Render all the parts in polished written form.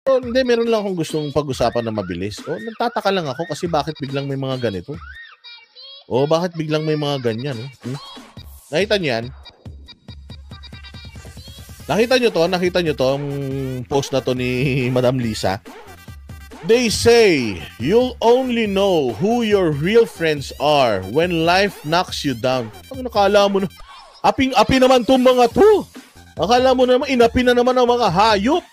hindi, meron lang akong gustong pag-usapan na mabilis. Nagtataka lang ako kasi bakit biglang may mga ganito? Bakit biglang may mga ganyan? Nakita niyo yan? Nakita niyo to, ang post na to ni Madam Lisa? They say, you'll only know who your real friends are when life knocks you down. Ang nakala mo na, aping-api naman itong mga to. Akala mo naman, inapi na naman ang mga hayop.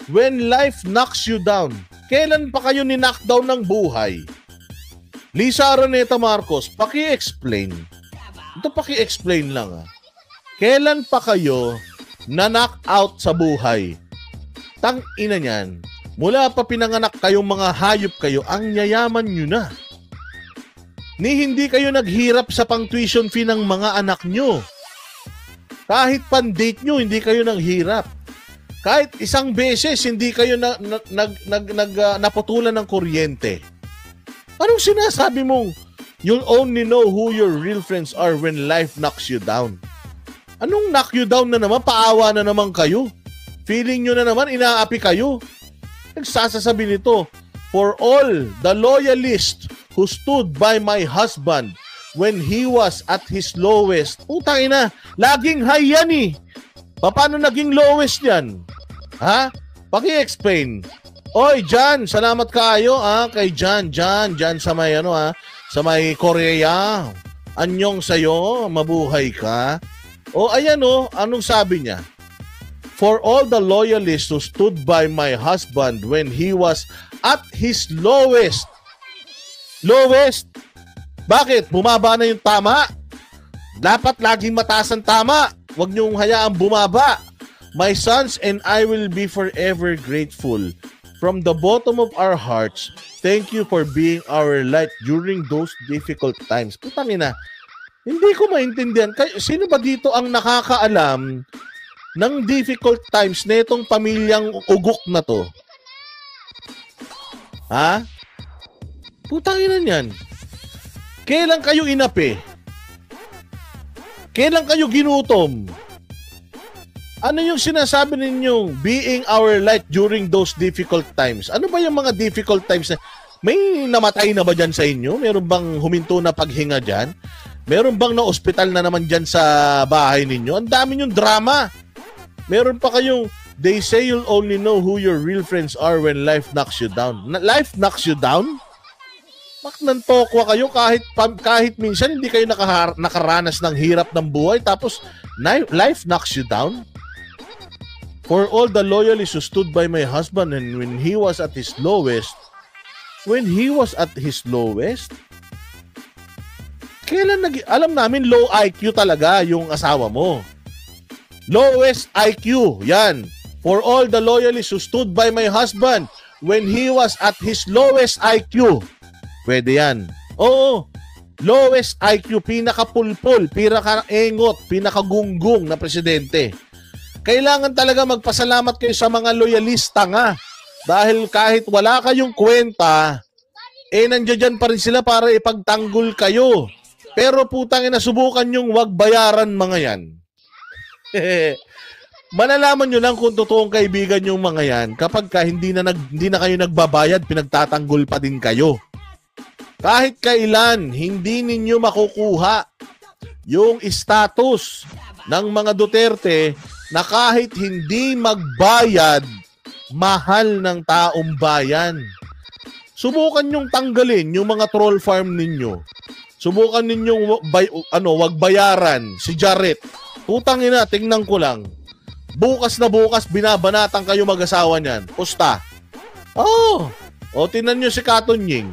When life knocks you down, kailan pa kayo ni-knockdown ng buhay? Lisa Araneta Marcos, paki-explain. Ito paki-explain lang. Kailan pa kayo na-knock out sa buhay? Tang ina niyan. Mula pa pinanganak kayong mga hayop kayo, ang yayaman nyo na. Ni hindi kayo naghirap sa pang-tuition fee ng mga anak nyo. Kahit pan-date nyo, hindi kayo naghirap. Kahit isang beses, hindi kayo naputulan ng kuryente. Anong sinasabi mong, you'll only know who your real friends are when life knocks you down? Anong knock you down na naman? Paawa na naman kayo. Feeling nyo na naman, inaapi kayo. Nagsasasabi nito, for all the loyalists who stood by my husband when he was at his lowest. Putang ina, laging high yan eh. Paano naging lowest yan? Ha? Paki-explain. Oy, Jan, salamat kayo kay Jan sa may sa may Korea. Anyong sayo, mabuhay ka. Ayan anong sabi niya? For all the loyalists who stood by my husband when he was at his lowest. Lowest? Bakit? Bumaba na yung tama? Dapat laging mataas ang tama. Huwag niyong hayaang bumaba. My sons and I will be forever grateful. From the bottom of our hearts, thank you for being our light during those difficult times. Putang ina, hindi ko maintindihan. Sino ba dito ang nakakaalam ng difficult times na itong pamilyang ugok na to? Ha? Putang ina niyan. Kailan kayo inapi? Kailan kayo ginutom? Ano yung sinasabi ninyong being our light during those difficult times? Ano ba yung mga difficult times na may namatay na ba dyan sa inyo? Meron bang huminto na paghinga dyan? Meron bang na-hospital na naman dyan sa bahay ninyo? Ang dami yung drama. Meron pa kayong, they say you'll only know who your real friends are when life knocks you down. Life knocks you down? Nantokwa kayo kahit minsan hindi kayo nakaranas ng hirap ng buhay tapos life knocks you down? For all the loyalists who stood by my husband and when he was at his lowest, kailan alam namin low IQ talaga yung asawa mo. Lowest IQ, yan. For all the loyalists who stood by my husband when he was at his lowest IQ. Pwede yan. Oo. Lowest IQ, pinakapulpul, pinakaengot, pinakagunggong na presidente. Kailangan talaga magpasalamat kayo sa mga loyalista nga. Dahil kahit wala kayong kwenta, nandiyan pa rin sila para ipagtanggol kayo. Pero putang ina, subukan yung wag bayaran mga yan. Malalaman nyo lang kung totoong kaibigan yung mga yan kapag hindi na kayo nagbabayad, pinagtatanggol pa din kayo. Kahit kailan, hindi ninyo makukuha yung status ng mga Duterte na kahit hindi magbayad, mahal ng taong bayan. Subukan nyong tanggalin yung mga troll farm ninyo. Subukan ninyong wag bayaran si Jarrett. Putang ina, tingnan ko lang. Bukas na bukas, binabanatan kayo mag-asawa niyan. Pusta. Tingnan nyo si Katonying.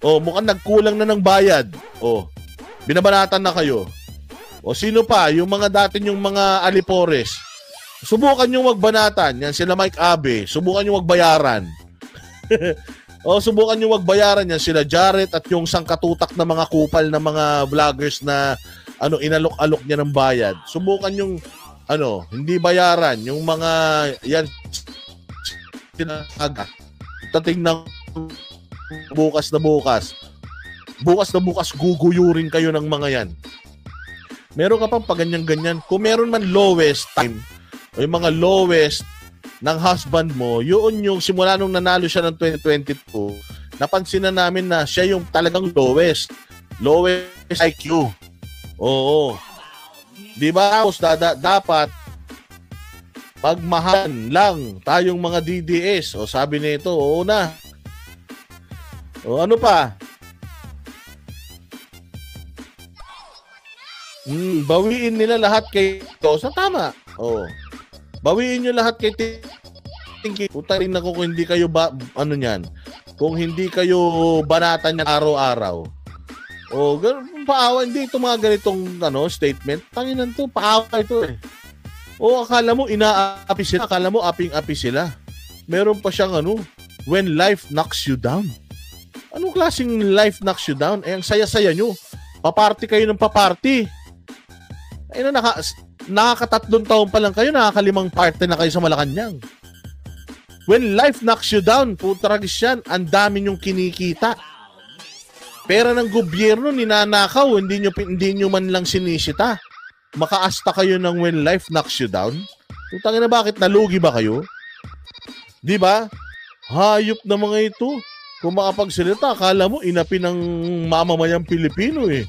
Mukhang nagkulang na ng bayad. Binabanatan na kayo. Sino pa? Yung mga dati yung mga alipores. Subukan nyo magbanatan. Yan, sila Mike Abe. Subukan nyo magbayaran. Subukan nyo magbayaran. Yan, sila Jarrett at yung sangkatutak na mga kupal na mga vloggers na inalok-alok niya ng bayad. Subukan yung hindi bayaran. Yung mga yan, tinaga. Tatingnan bukas na bukas. Bukas na bukas, guguyurin kayo ng mga yan. Meron ka pang paganyan-ganyan. Kung meron man lowest time, o yung mga lowest ng husband mo, yun yung simula nung nanalo siya ng 2022, napansin na namin na siya yung talagang lowest IQ. Oo. Di ba? Dapat pagmahalan lang tayong mga DDS. O sabi nito, oo na. O ano pa? Bawiin nila lahat kay Tosa. Tama. O. Bawiin nyo lahat kay Tinky. Puta rin ako kung hindi kayo ano niyan. Kung hindi kayo banatan niyan araw-araw. O, paawa. Hindi ito mga ganitong statement. Tanginan to. Paawa ito eh. O, akala mo inaapi sila. Akala mo aping-api sila. Meron pa siyang when life knocks you down. Anong klaseng life knocks you down? Eh, ang saya-saya nyo. Paparty kayo ng paparty. Ay na, nakakatatlong taon pa lang kayo, nakakalimang party na kayo sa Malacanang. When life knocks you down, putragis yan, ang dami nyong kinikita. Pera ng gobyerno, ninanakaw, hindi nyo man lang sinisita. Makaasta kayo ng when life knocks you down. Putangin na, bakit nalugi ba kayo? Di ba? Hayop na mga ito. Kung makapagsalita, akala mo inapi ng mamamayang Pilipino eh.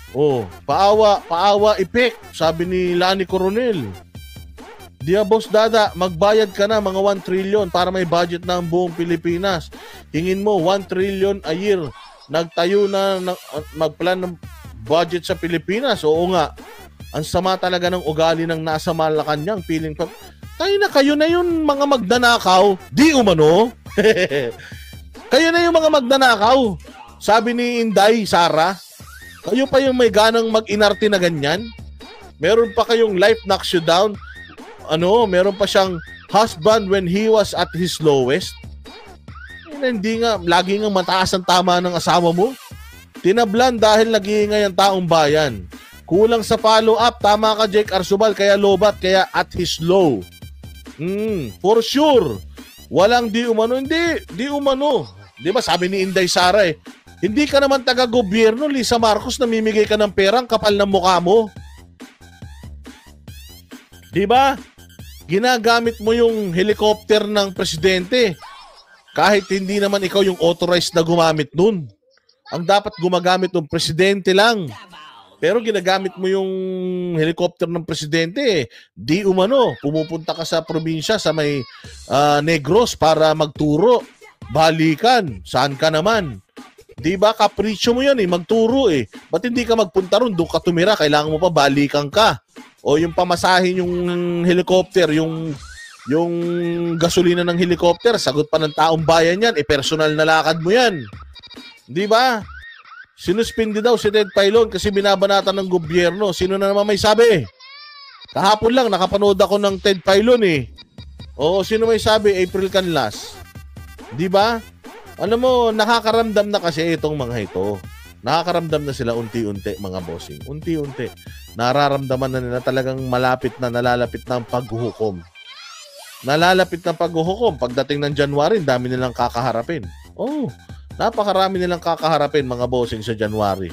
Oh, paawa epek, sabi ni Lani Coronel. Diya boss Dada, magbayad ka na mga 1 trillion para may budget na ang buong Pilipinas. Hingin mo 1 trillion a year. Nagtayo na magplan ng budget sa Pilipinas. Oo nga. Ang sama talaga ng ugali ng nasa Malacanang, feeling pa. Kayo na yung mga magnanakaw, di umano. Kayo na yung mga magnanakaw. Sabi ni Inday Sara, kayo pa yung may ganang mag-inarte na ganyan. Meron pa kayong life knocks you down. Meron pa siyang husband when he was at his lowest. Hindi nga, lagi nga mataas ang tama ng asawa mo. Tinablan dahil nag-iingay ang taong bayan. Kulang sa follow-up. Tama ka, Jake Arzobal. Kaya lobat, kaya at his low. For sure. Walang di umano. Hindi, di umano. Di ba sabi ni Inday Sara hindi ka naman taga-gobyerno, Lisa Marcos, namimigay ka ng perang kapal ng mukha mo. Di ba? Ginagamit mo yung helicopter ng presidente. Kahit hindi naman ikaw yung authorized na gumamit nun. Ang dapat gumagamit ng presidente lang. Pero ginagamit mo yung helicopter ng presidente. Di umano. Pumupunta ka sa probinsya sa may Negros para magturo. Balikan. Saan ka naman? Di ba? Kapritsyo mo yan magturo Ba't hindi ka magpunta ron? Doon ka tumira. Kailangan mo pa balikan ka. O yung pamasahin yung helicopter, yung gasolina ng helicopter, sagot pa ng taong bayan yan. Personal na lakad mo yan. Di ba? Sinuspindi daw si Ted Filon kasi binabanatan ng gobyerno. Sino na naman may sabi? Kahapon lang, nakapanood ako ng Ted Filon Oo, sino may sabi? April Canlas. Di ba? Alam mo, nakakaramdam na kasi itong mga ito. Nakakaramdam na sila unti-unti, mga bossing. Unti-unti. Nararamdaman na nila talagang nalalapit na ang paghuhukom. Nalalapit na paghuhukom. Pagdating ng January, dami nilang kakaharapin. Oh, napakarami nilang kakaharapin, mga bossing, sa January.